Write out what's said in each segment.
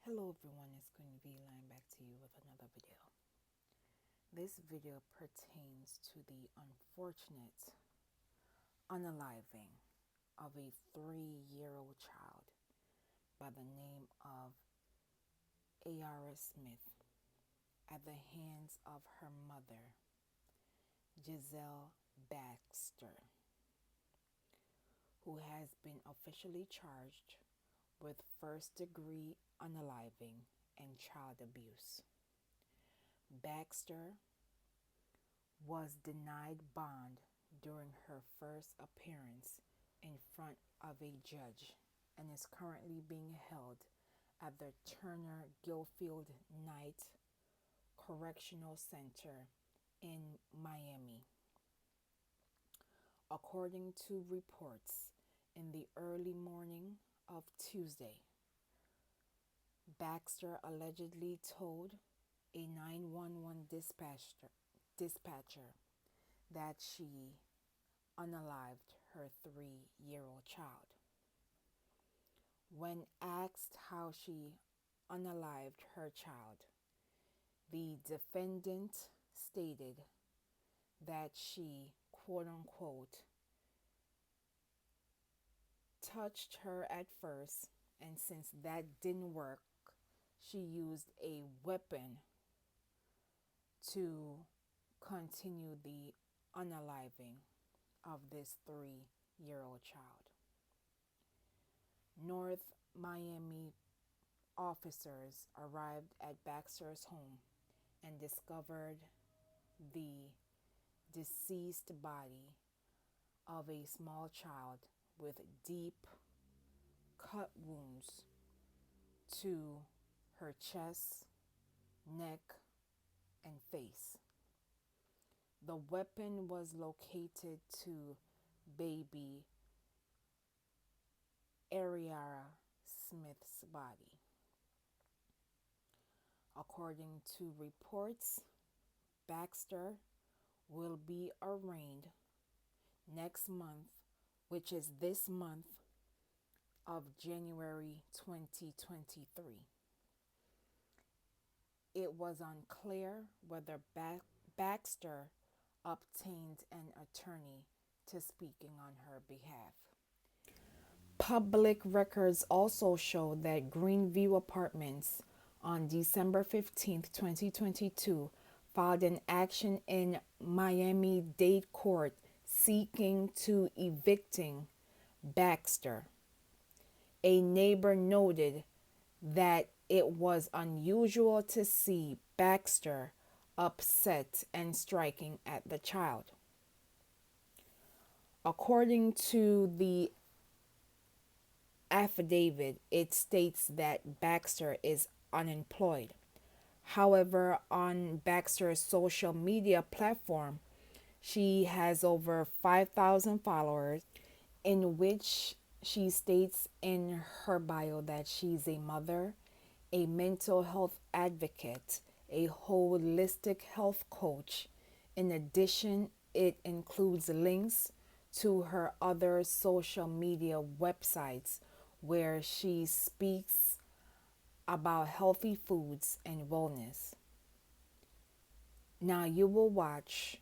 Hello everyone, it's Greenview back to you with another video. This video pertains to the unfortunate unaliving of a 3-year-old child by the name of Aria Smith at the hands of her mother, Jellissa Baxter, who has been officially charged with first-degree unaliving and child abuse. Baxter was denied bond during her first appearance in front of a judge and is currently being held at the Guilford Night Correctional Center in Miami. According to reports, in the early morning of Tuesday, Baxter allegedly told a 911 dispatcher that she unalived her 3-year-old child. When asked how she unalived her child, the defendant stated that she, quote-unquote, touched her at first, and since that didn't work, she used a weapon to continue the unaliving of this 3-year-old child. North Miami officers arrived at Baxter's home and discovered the deceased body of a small child with deep cut wounds to her chest, neck, and face. The weapon was located to baby Aria Smith's body. According to reports, Baxter will be arraigned next month, which is this month of January 2023. It was unclear whether Baxter obtained an attorney to speaking on her behalf. Public records also show that Greenview Apartments on December 15, 2022, filed an action in Miami-Dade Court seeking to evicting Baxter. A neighbor noted that it was unusual to see Baxter upset and striking at the child. According to the affidavit, it states that Baxter is unemployed. However, on Baxter's social media platform, she has over 5,000 followers, in which she states in her bio that she's a mother, a mental health advocate, a holistic health coach. In addition, it includes links to her other social media websites where she speaks about healthy foods and wellness. Now you will watch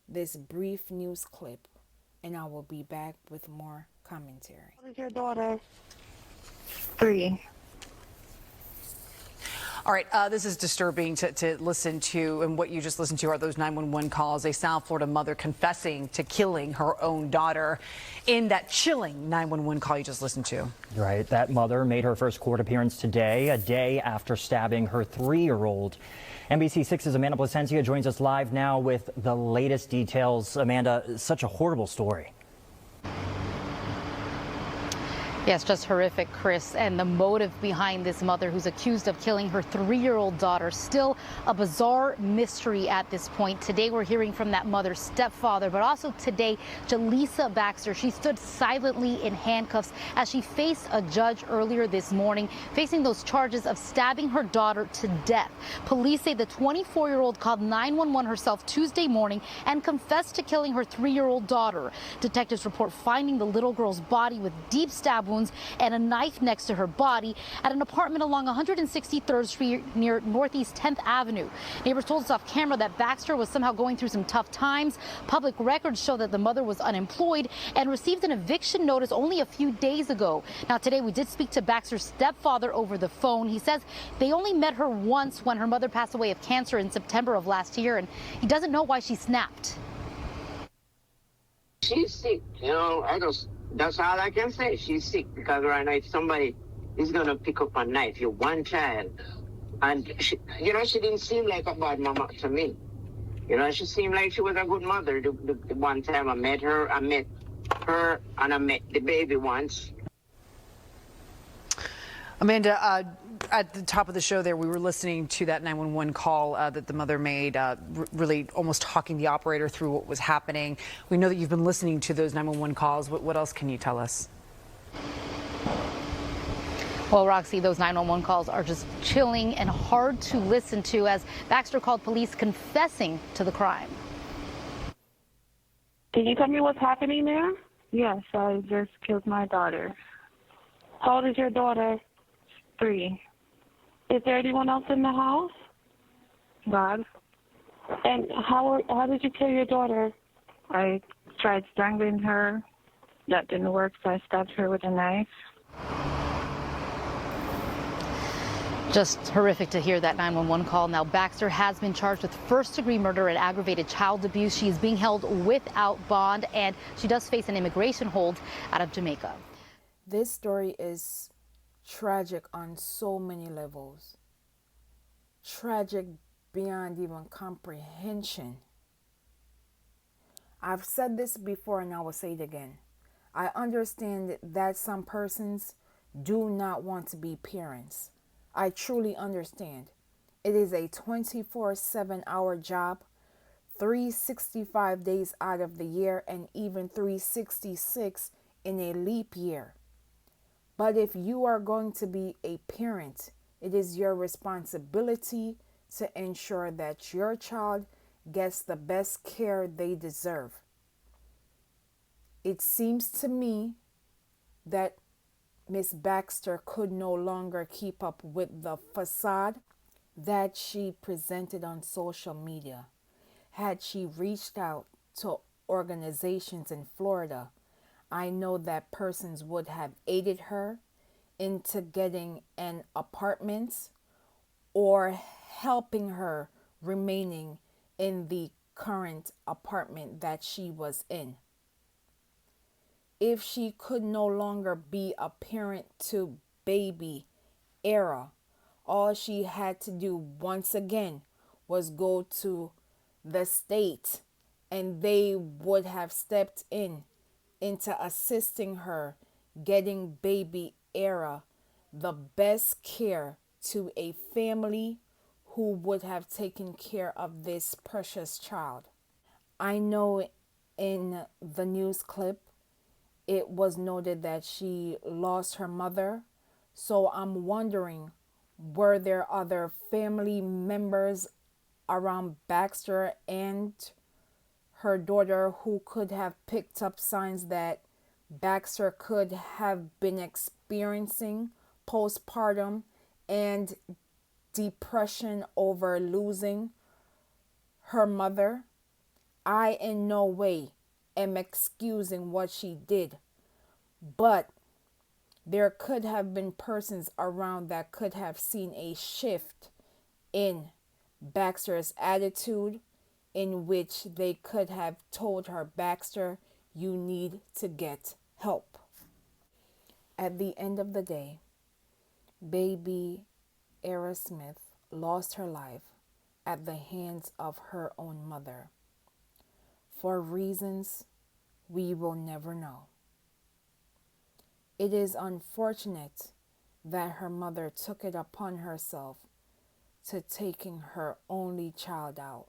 this brief news clip and I will be back with more commentary. What is your daughter? 3. All right, this is disturbing to listen to, and what you just listened to are those 911 calls. A South Florida mother confessing to killing her own daughter in that chilling 911 call you just listened to. Right, that mother made her first court appearance today, a day after stabbing her 3-year-old. NBC6's Amanda Placencia joins us live now with the latest details. Amanda, such a horrible story. Yes, just horrific, Chris. And the motive behind this mother who's accused of killing her 3-year-old daughter, still a bizarre mystery at this point. Today, we're hearing from that mother's stepfather, but also today, Jellisa Baxter. She stood silently in handcuffs as she faced a judge earlier this morning, facing those charges of stabbing her daughter to death. Police say the 24-year-old called 911 herself Tuesday morning and confessed to killing her 3-year-old daughter. Detectives report finding the little girl's body with deep stab wounds wounds and a knife next to her body at an apartment along 163rd Street near Northeast 10th Avenue. Neighbors told us off camera that Baxter was somehow going through some tough times. Public records show that the mother was unemployed and received an eviction notice only a few days ago. Now, today we did speak to Baxter's stepfather over the phone. He says they only met her once when her mother passed away of cancer in September of last year, and he doesn't know why she snapped. She's sick, that's all I can say. She's sick because right now if somebody is going to pick up a knife, you're one child. And, she didn't seem like a bad mama to me. She seemed like she was a good mother. The one time I met her and I met the baby once. Amanda, at the top of the show there, we were listening to that 911 call that the mother made, really almost talking the operator through what was happening. We know that you've been listening to those 911 calls. What else can you tell us? Well, Roxy, those 911 calls are just chilling and hard to listen to as Baxter called police confessing to the crime. Can you tell me what's happening there? Yes, I just killed my daughter. How old is your daughter? 3. Is there anyone else in the house? God. And how did you kill your daughter? I tried strangling her. That didn't work, so I stabbed her with a knife. Just horrific to hear that 911 call. Now, Baxter has been charged with first-degree murder and aggravated child abuse. She is being held without bond, and she does face an immigration hold out of Jamaica. This story is tragic on so many levels. Tragic beyond even comprehension. I've said this before and I will say it again. I understand that some persons do not want to be parents. I truly understand. It is a 24/7 hour job, 365 days out of the year, and even 366 in a leap year. But if you are going to be a parent, it is your responsibility to ensure that your child gets the best care they deserve. It seems to me that Miss Baxter could no longer keep up with the facade that she presented on social media. Had she reached out to organizations in Florida, I know that persons would have aided her into getting an apartment or helping her remaining in the current apartment that she was in. If she could no longer be a parent to baby Aria, all she had to do once again was go to the state and they would have stepped into assisting her getting baby Aria the best care to a family who would have taken care of this precious child. I know in the news clip it was noted that she lost her mother, so I'm wondering, were there other family members around Baxter and her daughter who could have picked up signs that Baxter could have been experiencing postpartum and depression over losing her mother? I in no way am excusing what she did, but there could have been persons around that could have seen a shift in Baxter's attitude, in which they could have told her, Baxter, you need to get help. At the end of the day, baby Aria Smith lost her life at the hands of her own mother for reasons we will never know. It is unfortunate that her mother took it upon herself to taking her only child out.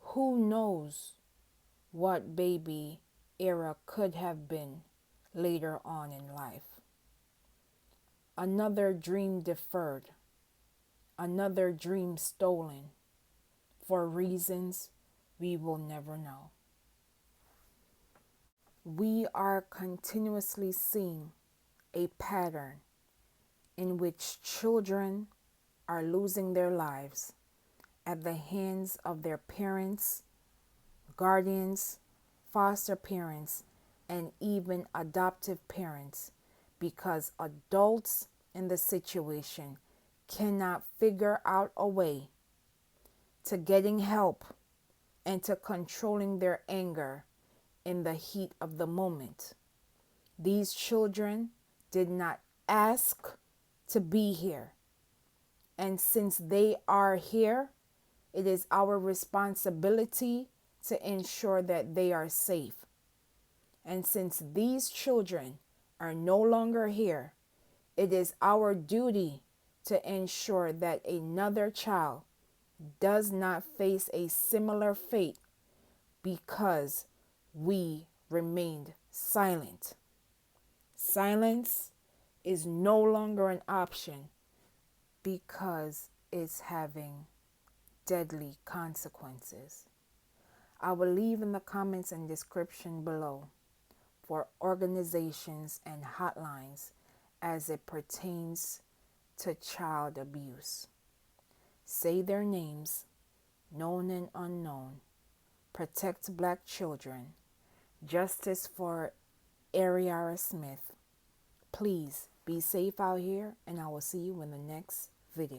Who knows what baby Aria could have been later on in life. Another dream deferred, another dream stolen for reasons we will never know. We are continuously seeing a pattern in which children are losing their lives at the hands of their parents, guardians, foster parents, and even adoptive parents because adults in the situation cannot figure out a way to getting help and to controlling their anger in the heat of the moment. These children did not ask to be here. And since they are here, it is our responsibility to ensure that they are safe. And since these children are no longer here, it is our duty to ensure that another child does not face a similar fate because we remained silent. Silence is no longer an option because it's having deadly consequences. I will leave in the comments and description below for organizations and hotlines as it pertains to child abuse. Say their names, known and unknown. Protect Black children. Justice for Aria Smith. Please be safe out here, and I will see you in the next video.